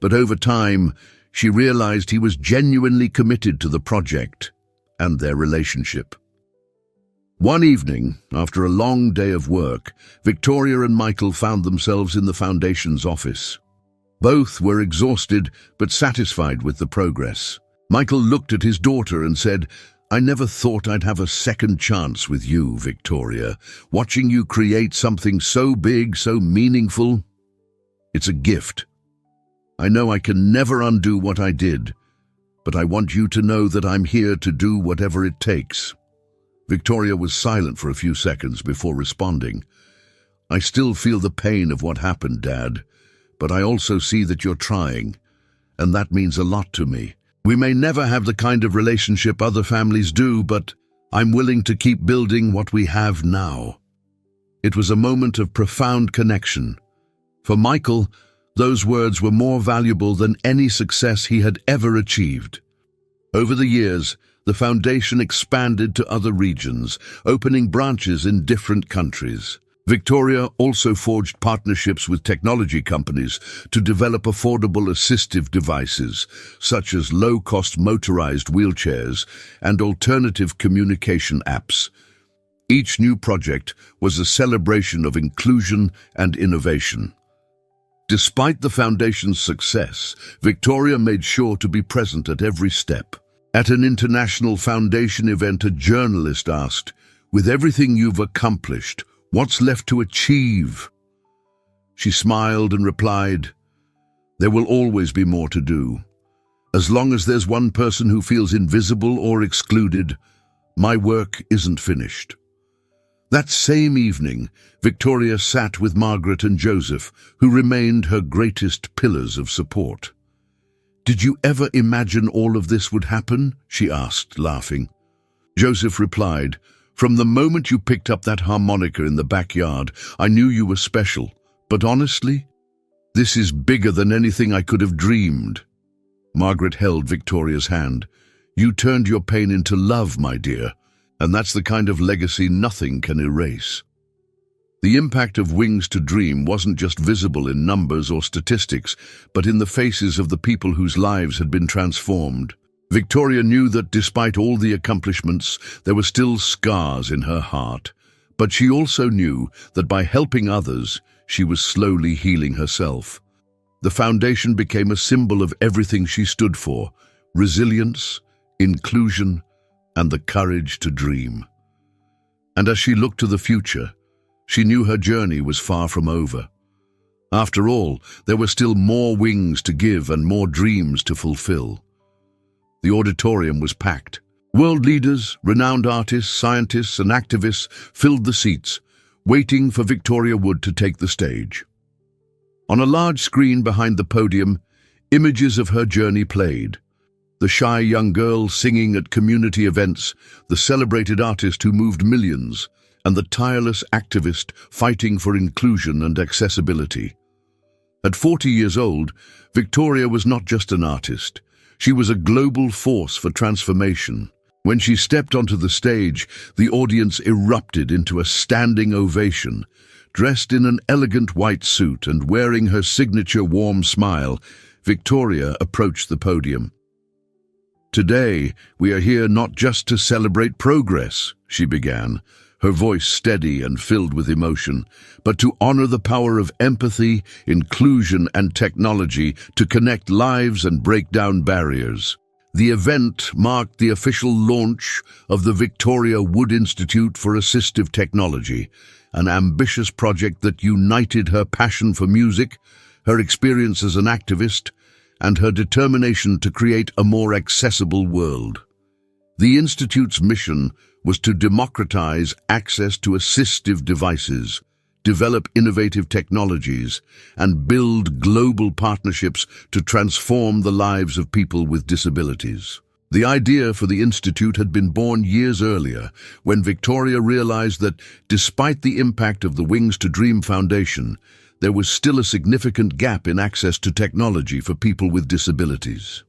but over time, she realized he was genuinely committed to the project and their relationship. One evening, after a long day of work, Victoria and Michael found themselves in the Foundation's office. Both were exhausted but satisfied with the progress. Michael looked at his daughter and said, "I never thought I'd have a second chance with you, Victoria. Watching you create something so big, so meaningful, it's a gift. I know I can never undo what I did, but I want you to know that I'm here to do whatever it takes." Victoria was silent for a few seconds before responding. "I still feel the pain of what happened, Dad, but I also see that you're trying, and that means a lot to me. We may never have the kind of relationship other families do, but I'm willing to keep building what we have now." It was a moment of profound connection. For Michael, those words were more valuable than any success he had ever achieved. Over the years, the Foundation expanded to other regions, opening branches in different countries. Victoria also forged partnerships with technology companies to develop affordable assistive devices, such as low-cost motorized wheelchairs and alternative communication apps. Each new project was a celebration of inclusion and innovation. Despite the Foundation's success, Victoria made sure to be present at every step. At an international Foundation event, a journalist asked, "With everything you've accomplished, what's left to achieve?" She smiled and replied, "There will always be more to do. As long as there's one person who feels invisible or excluded, my work isn't finished." That same evening, Victoria sat with Margaret and Joseph, who remained her greatest pillars of support. "Did you ever imagine all of this would happen?" she asked, laughing. Joseph replied, "From the moment you picked up that harmonica in the backyard, I knew you were special. But honestly, this is bigger than anything I could have dreamed." Margaret held Victoria's hand. "You turned your pain into love, my dear, and that's the kind of legacy nothing can erase." The impact of Wings to Dream wasn't just visible in numbers or statistics, but in the faces of the people whose lives had been transformed. Victoria knew that despite all the accomplishments, there were still scars in her heart. But she also knew that by helping others, she was slowly healing herself. The Foundation became a symbol of everything she stood for: resilience, inclusion, and the courage to dream. And as she looked to the future, she knew her journey was far from over. After all, there were still more wings to give and more dreams to fulfill. The auditorium was packed. World leaders, renowned artists, scientists, and activists filled the seats, waiting for Victoria Wood to take the stage. On a large screen behind the podium, images of her journey played. The shy young girl singing at community events, the celebrated artist who moved millions, and the tireless activist fighting for inclusion and accessibility. At 40 years old, Victoria was not just an artist. She was a global force for transformation. When she stepped onto the stage, the audience erupted into a standing ovation. Dressed in an elegant white suit and wearing her signature warm smile, Victoria approached the podium. "Today, we are here not just to celebrate progress," she began, her voice steady and filled with emotion, "but to honor the power of empathy, inclusion, and technology to connect lives and break down barriers." The event marked the official launch of the Victoria Wood Institute for Assistive Technology, an ambitious project that united her passion for music, her experience as an activist, and her determination to create a more accessible world. The Institute's mission was to democratize access to assistive devices, develop innovative technologies, and build global partnerships to transform the lives of people with disabilities. The idea for the Institute had been born years earlier, when Victoria realized that, despite the impact of the Wings to Dream Foundation, there was still a significant gap in access to technology for people with disabilities.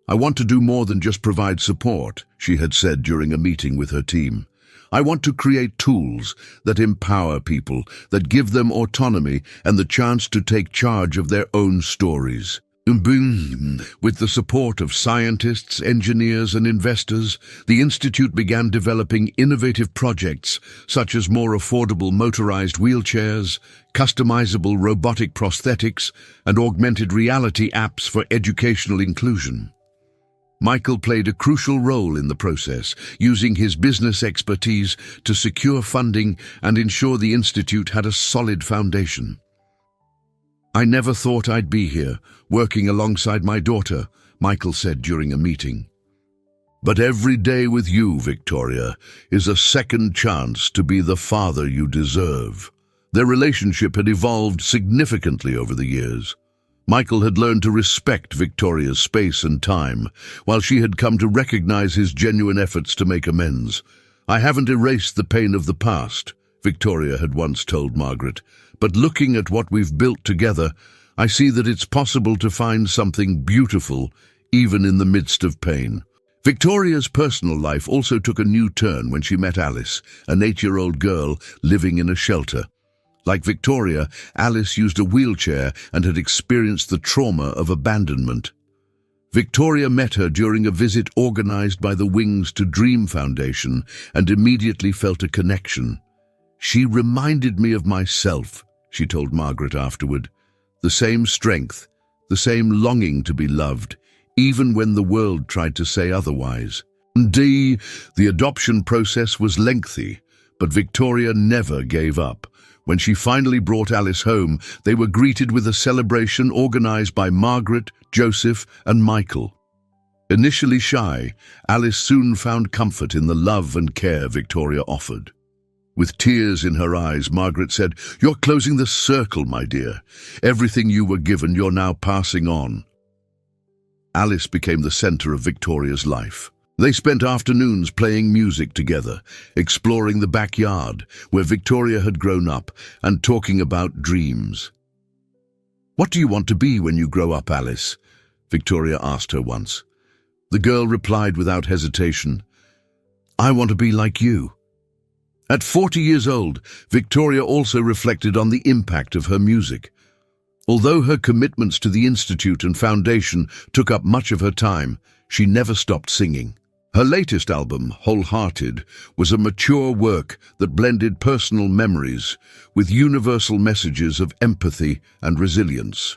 "I want to do more than just provide support," she had said during a meeting with her team. "I want to create tools that empower people, that give them autonomy and the chance to take charge of their own stories." With the support of scientists, engineers, and investors, the Institute began developing innovative projects such as more affordable motorized wheelchairs, customizable robotic prosthetics, and augmented reality apps for educational inclusion. Michael played a crucial role in the process, using his business expertise to secure funding and ensure the Institute had a solid foundation. "I never thought I'd be here, working alongside my daughter," Michael said during a meeting. "But every day with you, Victoria, is a second chance to be the father you deserve." Their relationship had evolved significantly over the years. Michael had learned to respect Victoria's space and time, while she had come to recognize his genuine efforts to make amends. "I haven't erased the pain of the past," Victoria had once told Margaret, "but looking at what we've built together, I see that it's possible to find something beautiful even in the midst of pain." Victoria's personal life also took a new turn when she met Alice, an 8-year-old girl living in a shelter. Like Victoria, Alice used a wheelchair and had experienced the trauma of abandonment. Victoria met her during a visit organized by the Wings to Dream Foundation and immediately felt a connection. "She reminded me of myself," she told Margaret afterward. "The same strength, the same longing to be loved, even when the world tried to say otherwise." Indeed, the adoption process was lengthy, but Victoria never gave up. When she finally brought Alice home, they were greeted with a celebration organized by Margaret, Joseph, and Michael. Initially shy, Alice soon found comfort in the love and care Victoria offered. With tears in her eyes, Margaret said, "You're closing the circle, my dear. Everything you were given, you're now passing on." Alice became the center of Victoria's life. They spent afternoons playing music together, exploring the backyard where Victoria had grown up, and talking about dreams. "What do you want to be when you grow up, Alice?" Victoria asked her once. The girl replied without hesitation, "I want to be like you." At 40 years old, Victoria also reflected on the impact of her music. Although her commitments to the Institute and Foundation took up much of her time, she never stopped singing. Her latest album, Wholehearted, was a mature work that blended personal memories with universal messages of empathy and resilience.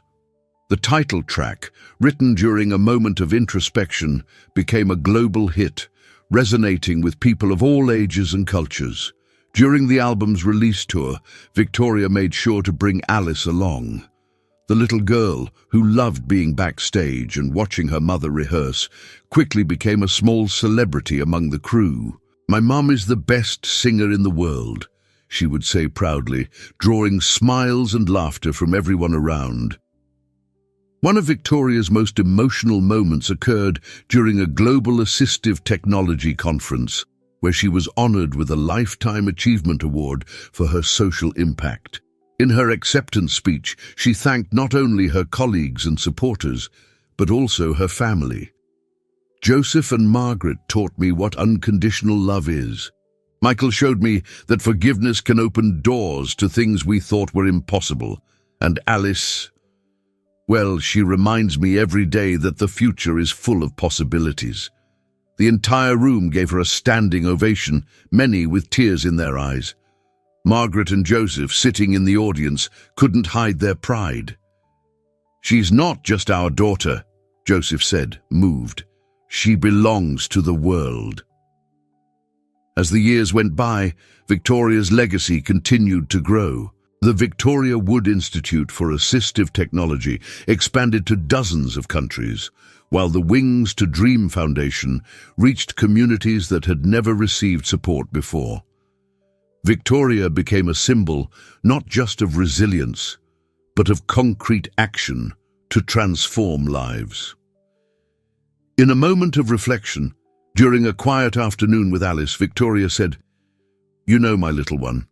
The title track, written during a moment of introspection, became a global hit, resonating with people of all ages and cultures. During the album's release tour, Victoria made sure to bring Alice along. The little girl, who loved being backstage and watching her mother rehearse, quickly became a small celebrity among the crew. "My mum is the best singer in the world," she would say proudly, drawing smiles and laughter from everyone around. One of Victoria's most emotional moments occurred during a global assistive technology conference, where she was honored with a Lifetime Achievement Award for her social impact. In her acceptance speech, she thanked not only her colleagues and supporters, but also her family. Joseph and Margaret taught me what unconditional love is. Michael showed me that forgiveness can open doors to things we thought were impossible. And Alice, well, she reminds me every day that the future is full of possibilities. The entire room gave her a standing ovation, many with tears in their eyes. Margaret and Joseph, sitting in the audience, couldn't hide their pride. "She's not just our daughter," Joseph said, moved. "She belongs to the world." As the years went by, Victoria's legacy continued to grow. The Victoria Wood Institute for Assistive Technology expanded to dozens of countries, while the Wings to Dream Foundation reached communities that had never received support before. Victoria became a symbol not just of resilience, but of concrete action to transform lives. In a moment of reflection, during a quiet afternoon with Alice, Victoria said, "You know, my little one,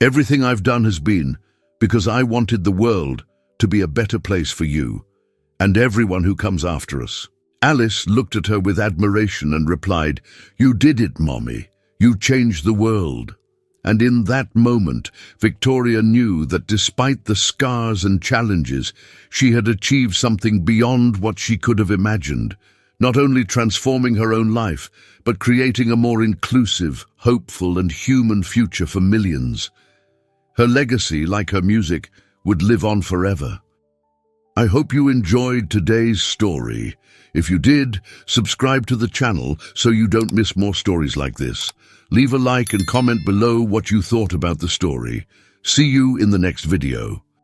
everything I've done has been because I wanted the world to be a better place for you and everyone who comes after us." Alice looked at her with admiration and replied, "You did it, Mommy. You changed the world." And in that moment, Victoria knew that despite the scars and challenges, she had achieved something beyond what she could have imagined, not only transforming her own life, but creating a more inclusive, hopeful, and human future for millions. Her legacy, like her music, would live on forever. I hope you enjoyed today's story. If you did, subscribe to the channel so you don't miss more stories like this. Leave a like and comment below what you thought about the story. See you in the next video.